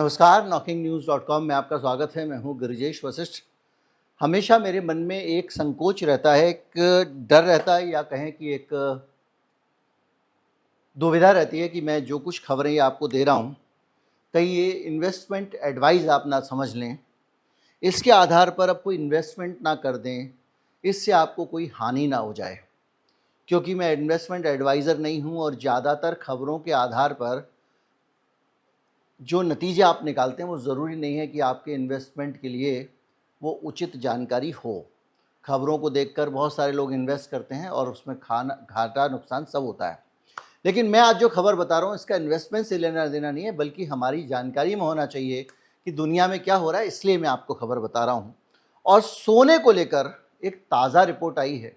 नमस्कार, knocking-news.com में आपका स्वागत है। मैं हूं गिरिजेश वशिष्ठ। हमेशा मेरे मन में एक संकोच रहता है, एक डर रहता है, या कहें कि एक दुविधा रहती है कि मैं जो कुछ खबरें आपको दे रहा हूं, कहीं ये इन्वेस्टमेंट एडवाइस आप ना समझ लें, इसके आधार पर आप कोई इन्वेस्टमेंट ना कर दें, इससे आपको कोई हानि ना हो जाए। क्योंकि मैं इन्वेस्टमेंट एडवाइज़र नहीं हूं और ज़्यादातर खबरों के आधार पर जो नतीजे आप निकालते हैं वो ज़रूरी नहीं है कि आपके इन्वेस्टमेंट के लिए वो उचित जानकारी हो। खबरों को देखकर बहुत सारे लोग इन्वेस्ट करते हैं और उसमें घाटा नुकसान सब होता है। लेकिन मैं आज जो खबर बता रहा हूँ इसका इन्वेस्टमेंट से लेना देना नहीं है, बल्कि हमारी जानकारी में होना चाहिए कि दुनिया में क्या हो रहा है, इसलिए मैं आपको खबर बता रहा हूँ। और सोने को लेकर एक ताज़ा रिपोर्ट आई है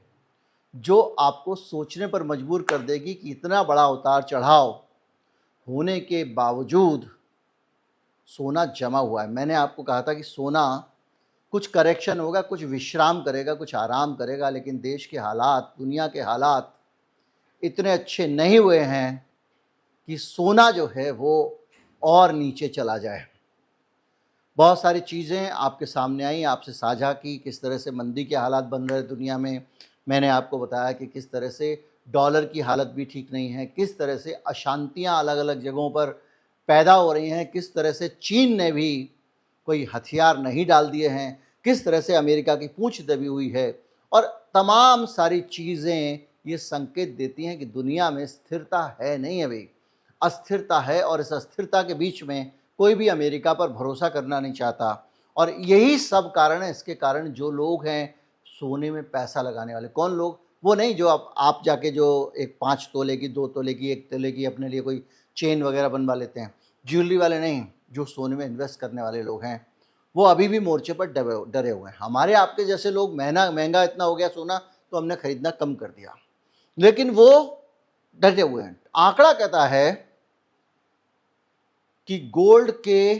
जो आपको सोचने पर मजबूर कर देगी कि इतना बड़ा उतार चढ़ाव होने के बावजूद सोना जमा हुआ है। मैंने आपको कहा था कि सोना कुछ करेक्शन होगा, कुछ विश्राम करेगा, कुछ आराम करेगा, लेकिन देश के हालात, दुनिया के हालात इतने अच्छे नहीं हुए हैं कि सोना जो है वो और नीचे चला जाए। बहुत सारी चीज़ें आपके सामने आई, आपसे साझा की, किस तरह से मंदी के हालात बन रहे दुनिया में। मैंने आपको बताया कि किस तरह से डॉलर की हालत भी ठीक नहीं है, किस तरह से अशांतियाँ अलग अलग जगहों पर पैदा हो रही हैं, किस तरह से चीन ने भी कोई हथियार नहीं डाल दिए हैं, किस तरह से अमेरिका की पूंछ दबी हुई है। और तमाम सारी चीज़ें ये संकेत देती हैं कि दुनिया में स्थिरता है नहीं, अभी अस्थिरता है। और इस अस्थिरता के बीच में कोई भी अमेरिका पर भरोसा करना नहीं चाहता। और यही सब कारण है। इसके कारण जो लोग हैं सोने में पैसा लगाने वाले, कौन लोग? वो नहीं जो आप जाके जो एक 5 तोले की, 2 तोले की, 1 तोले की अपने लिए कोई चेन वगैरह बनवा लेते हैं, ज्वेलरी वाले नहीं। जो सोने में इन्वेस्ट करने वाले लोग हैं वो अभी भी मोर्चे पर डरे हुए हैं। हमारे आपके जैसे लोग महंगा इतना हो गया सोना तो हमने खरीदना कम कर दिया, लेकिन वो डरे हुए हैं। आंकड़ा कहता है कि गोल्ड के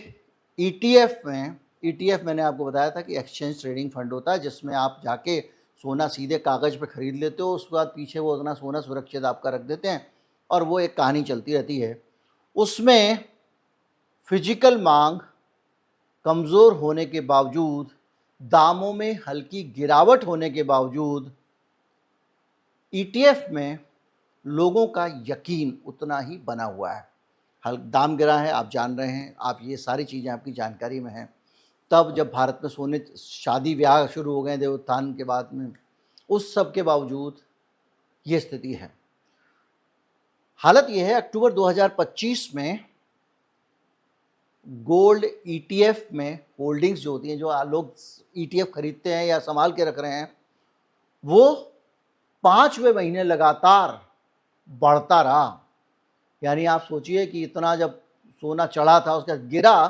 ईटीएफ में, ईटीएफ मैंने आपको बताया था कि एक्सचेंज ट्रेडिंग फंड होता है, जिसमें आप जाके सोना सीधे कागज़ पे खरीद लेते हो, उसके बाद पीछे वो उतना सोना सुरक्षित आपका रख देते हैं और वो एक कहानी चलती रहती है। उसमें फिजिकल मांग कमज़ोर होने के बावजूद, दामों में हल्की गिरावट होने के बावजूद, ईटीएफ में लोगों का यकीन उतना ही बना हुआ है। दाम गिरा है, आप जान रहे हैं, आप ये सारी चीज़ें आपकी जानकारी में हैं। तब जब भारत में सोने, शादी ब्याह शुरू हो गए देवोत्थान के बाद में, उस सब के बावजूद ये स्थिति है। हालत ये है, अक्टूबर 2025 में गोल्ड ईटीएफ में होल्डिंग्स जो होती हैं, जो लोग ईटीएफ खरीदते हैं या संभाल के रख रहे हैं, वो 5वें महीने लगातार बढ़ता रहा। यानी आप सोचिए कि इतना जब सोना चढ़ा था, उसका गिरा,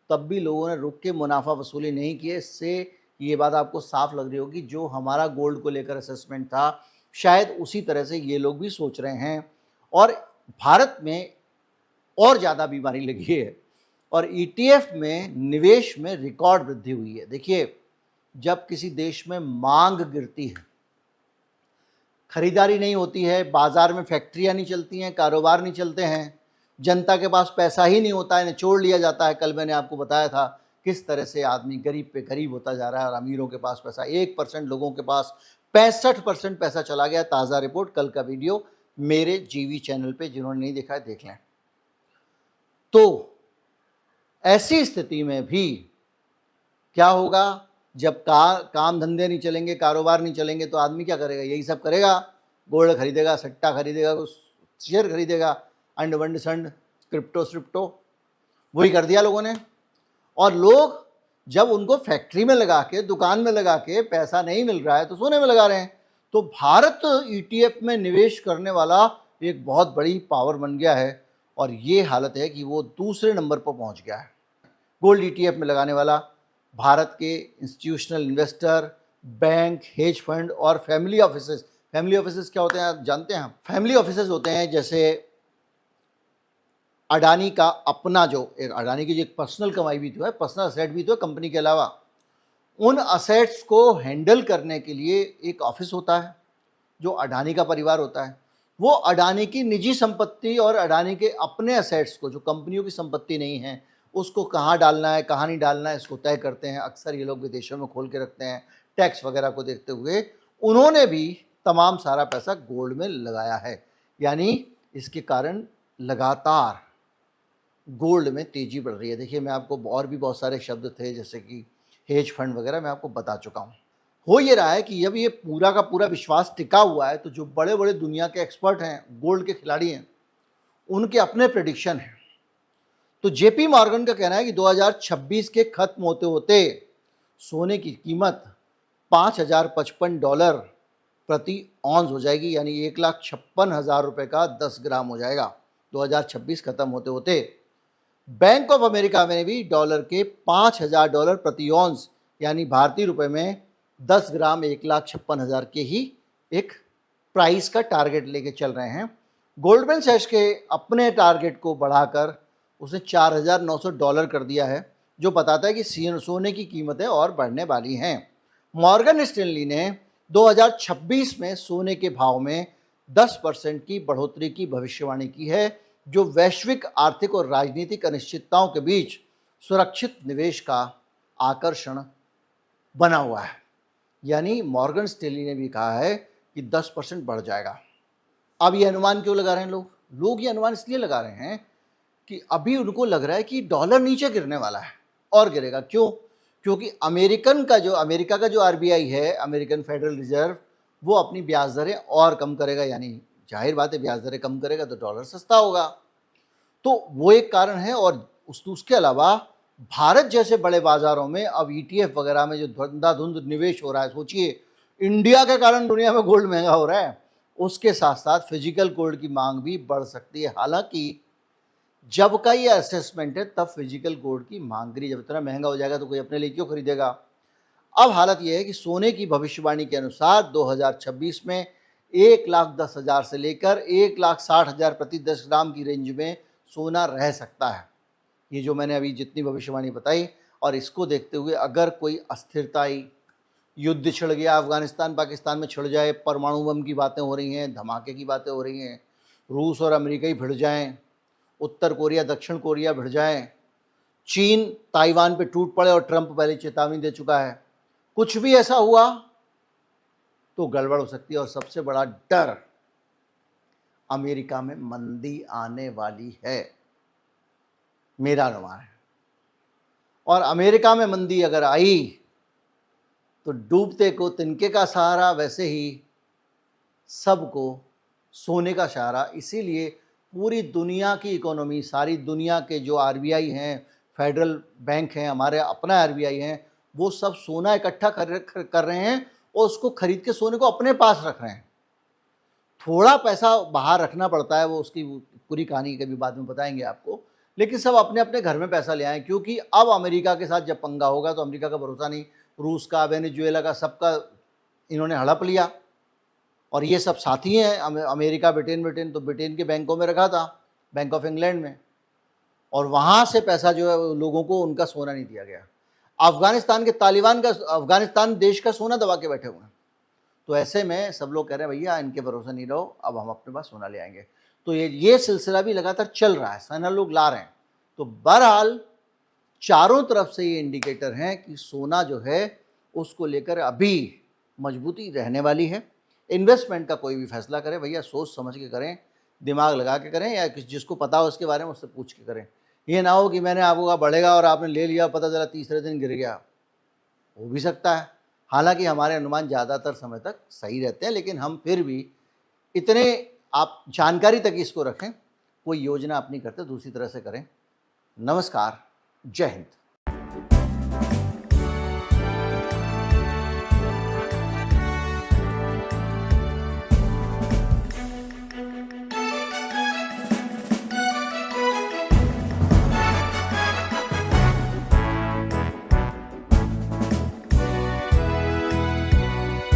तब भी लोगों ने रुक के मुनाफा वसूली नहीं किए। इससे ये बात आपको साफ लग रही होगी, जो हमारा गोल्ड को लेकर असेसमेंट था, शायद उसी तरह से ये लोग भी सोच रहे हैं। और भारत में और ज़्यादा बीमारी लगी है और ईटीएफ में निवेश में रिकॉर्ड वृद्धि हुई है। देखिए, जब किसी देश में मांग गिरती है, खरीदारी नहीं होती है, बाज़ार में फैक्ट्रियाँ नहीं चलती हैं, कारोबार नहीं चलते हैं, जनता के पास पैसा ही नहीं होता है, निचोड़ लिया जाता है। कल मैंने आपको बताया था किस तरह से आदमी गरीब पे गरीब होता जा रहा है और अमीरों के पास पैसा, 1% लोगों के पास 65% पैसा चला गया। ताज़ा रिपोर्ट, कल का वीडियो मेरे जीवी चैनल पे, जिन्होंने नहीं देखा है देख लें। तो ऐसी स्थिति में भी क्या होगा, जब काम धंधे नहीं चलेंगे, कारोबार नहीं चलेंगे, तो आदमी क्या करेगा? यही सब करेगा, गोल्ड खरीदेगा, सट्टा खरीदेगा, कुछ शेयर खरीदेगा, अंड वंड संड, क्रिप्टो, वही कर दिया लोगों ने। और लोग जब उनको फैक्ट्री में लगा के, दुकान में लगा के पैसा नहीं मिल रहा है तो सोने में लगा रहे हैं। तो भारत ईटीएफ में निवेश करने वाला एक बहुत बड़ी पावर बन गया है और ये हालत है कि वो दूसरे नंबर पर पहुंच गया है। गोल्ड ईटीएफ में लगाने वाला भारत के institutional investor, bank, hedge fund और फैमिली ऑफिसेस। फैमिली ऑफिसेस क्या होते हैं आप जानते हैं? फैमिली ऑफिसेस होते हैं जैसे अडानी का अपना, जो एक अडानी की जो एक पर्सनल कमाई भी तो है, पर्सनल असेट भी तो है कंपनी के अलावा, उन असेट्स को हैंडल करने के लिए एक ऑफिस होता है जो अडानी का परिवार होता है। वो अडानी की निजी संपत्ति और अडानी के अपने असेट्स को, जो कंपनियों की संपत्ति नहीं है, उसको कहाँ डालना है कहाँ नहीं डालना है इसको तय करते हैं। अक्सर ये लोग विदेशों में खोल के रखते हैं टैक्स वगैरह को देखते हुए। उन्होंने भी तमाम सारा पैसा गोल्ड में लगाया है, यानी इसके कारण लगातार गोल्ड में तेजी बढ़ रही है। देखिए, मैं आपको और भी बहुत सारे शब्द थे जैसे कि हेज फंड वगैरह, मैं आपको बता चुका हूँ। हो ये रहा है कि जब ये पूरा का पूरा विश्वास टिका हुआ है तो जो बड़े बड़े दुनिया के एक्सपर्ट हैं, गोल्ड के खिलाड़ी हैं, उनके अपने प्रेडिक्शन हैं। तो जेपी मॉर्गन का कहना है कि 2026 के खत्म होते होते सोने की कीमत $5,055 प्रति औंस हो जाएगी, यानी 1,56,000 रुपये का 10 ग्राम हो जाएगा 2026 खत्म होते होते। बैंक ऑफ अमेरिका में भी डॉलर के $5,000 प्रति औंस, यानी भारतीय रुपए में 10 ग्राम 1,56,000 के ही एक प्राइस का टारगेट लेके चल रहे हैं। गोल्डमैन सैक्स के अपने टारगेट को बढ़ाकर उसने $4,900 कर दिया है, जो बताता है कि सोने की कीमतें और बढ़ने वाली हैं। मॉर्गन स्टैनली ने 2026 में सोने के भाव में 10% की बढ़ोतरी की भविष्यवाणी की है, जो वैश्विक आर्थिक और राजनीतिक अनिश्चितताओं के बीच सुरक्षित निवेश का आकर्षण बना हुआ है। यानी मॉर्गन स्टैनली ने भी कहा है कि 10% बढ़ जाएगा। अब ये अनुमान क्यों लगा रहे हैं लोग ये अनुमान इसलिए लगा रहे हैं कि अभी उनको लग रहा है कि डॉलर नीचे गिरने वाला है और गिरेगा। क्यों? क्योंकि अमेरिका का जो आरबीआई है, अमेरिकन फेडरल रिजर्व, वो अपनी ब्याज दरें और कम करेगा, यानी जाहिर बात है ब्याज दरें कम करेगा तो डॉलर सस्ता होगा। तो वो एक कारण है। और उसके अलावा भारत जैसे बड़े बाजारों में अब ईटीएफ वगैरह में जो धंधाधुंध निवेश हो रहा है, सोचिए इंडिया के कारण दुनिया में गोल्ड महंगा हो रहा है, उसके साथ साथ फिजिकल गोल्ड की मांग भी बढ़ सकती है। हालांकि जब का ये असेसमेंट है तब फिजिकल गोल्ड की मांग गिरी, जब इतना महंगा हो जाएगा तो कोई अपने लिए क्यों खरीदेगा। अब हालत यह है कि सोने की भविष्यवाणी के अनुसार 2026 में 1,10,000 से लेकर 1,60,000 प्रति 10 ग्राम की रेंज में सोना रह सकता है। ये जो मैंने अभी जितनी भविष्यवाणी बताई, और इसको देखते हुए अगर कोई अस्थिरता आई, युद्ध छिड़ गया, अफगानिस्तान पाकिस्तान में छिड़ जाए, परमाणु बम की बातें हो रही हैं, धमाके की बातें हो रही हैं, रूस और अमेरिका ही भिड़ जाएं, उत्तर कोरिया दक्षिण कोरिया भिड़ जाएं, चीन ताइवान पे टूट पड़े और ट्रंप पहले चेतावनी दे चुका है, कुछ भी ऐसा हुआ तो गड़बड़ हो सकती है। और सबसे बड़ा डर, अमेरिका में मंदी आने वाली है, मेरा अनुमान है। और अमेरिका में मंदी अगर आई तो डूबते को तिनके का सहारा, वैसे ही सबको सोने का सहारा। इसीलिए पूरी दुनिया की इकोनॉमी, सारी दुनिया के जो आरबीआई हैं, फेडरल बैंक हैं, हमारे अपना आरबीआई हैं, वो सब सोना इकट्ठा कर रहे हैं और उसको खरीद के सोने को अपने पास रख रहे हैं। थोड़ा पैसा बाहर रखना पड़ता है, वो उसकी पूरी कहानी कभी बाद में बताएंगे आपको, लेकिन सब अपने अपने घर में पैसा ले आए, क्योंकि अब अमेरिका के साथ जब पंगा होगा तो अमेरिका का भरोसा नहीं, रूस का, वेनेजुएला का, सबका इन्होंने हड़प लिया। और ये सब साथी हैं, अमेरिका, ब्रिटेन तो ब्रिटेन के बैंकों में रखा था, बैंक ऑफ इंग्लैंड में, और वहाँ से पैसा जो है लोगों को उनका सोना नहीं दिया गया। अफगानिस्तान के तालिबान का, अफगानिस्तान देश का सोना दबा के बैठे हुए हैं। तो ऐसे में सब लोग कह रहे हैं भैया इनके भरोसे नहीं रहो, अब हम अपने पास सोना ले आएंगे। तो ये सिलसिला भी लगातार चल रहा है, सोना लोग ला रहे हैं। तो बहरहाल चारों तरफ से ये इंडिकेटर हैं कि सोना जो है उसको लेकर अभी मजबूती रहने वाली है। इन्वेस्टमेंट का कोई भी फैसला करें भैया सोच समझ के करें, दिमाग लगा के करें, या जिसको पता हो उसके बारे में उससे पूछ के करें। ये ना हो कि मैंने आपको कहा बढ़ेगा और आपने ले लिया, पता चला तीसरे दिन गिर गया, हो भी सकता है। हालांकि हमारे अनुमान ज़्यादातर समय तक सही रहते हैं, लेकिन हम फिर भी इतने आप जानकारी तक इसको रखें, कोई योजना अपनी करते दूसरी तरह से करें। नमस्कार, जय हिंद।